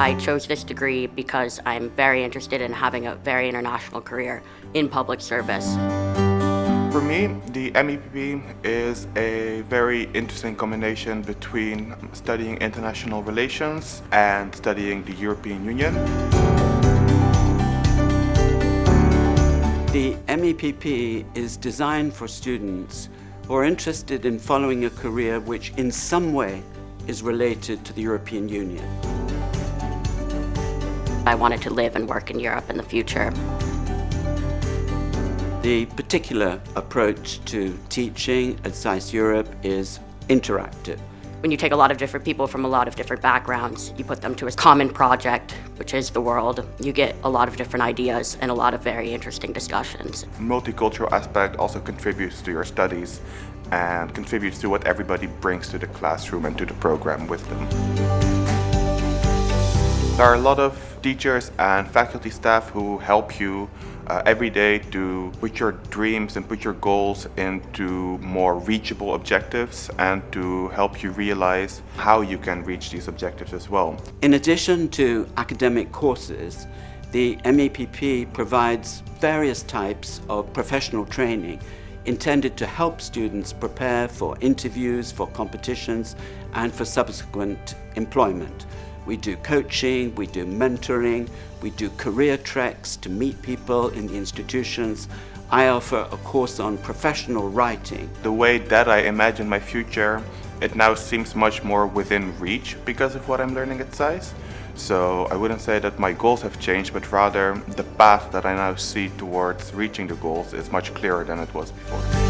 I chose this degree because I'm very interested in having a very international career in public service. For me, the MEPP is a very interesting combination between studying international relations and studying the European Union. The MEPP is designed for students who are interested in following a career which in some way is related to the European Union. I wanted to live and work in Europe in the future. The particular approach to teaching at SAIS Europe is interactive. When you take a lot of different people from a lot of different backgrounds, you put them to a common project, which is the world, you get a lot of different ideas and a lot of very interesting discussions. Multicultural aspect also contributes to your studies and contributes to what everybody brings to the classroom and to the program with them. There are a lot of teachers and faculty staff who help you every day to put your dreams and put your goals into more reachable objectives and to help you realize how you can reach these objectives as well. In addition to academic courses, the MEPP provides various types of professional training intended to help students prepare for interviews, for competitions, and for subsequent employment. We do coaching, we do mentoring, we do career treks to meet people in the institutions. I offer a course on professional writing. The way that I imagine my future, it now seems much more within reach because of what I'm learning at SAIS. So I wouldn't say that my goals have changed, but rather the path that I now see towards reaching the goals is much clearer than it was before.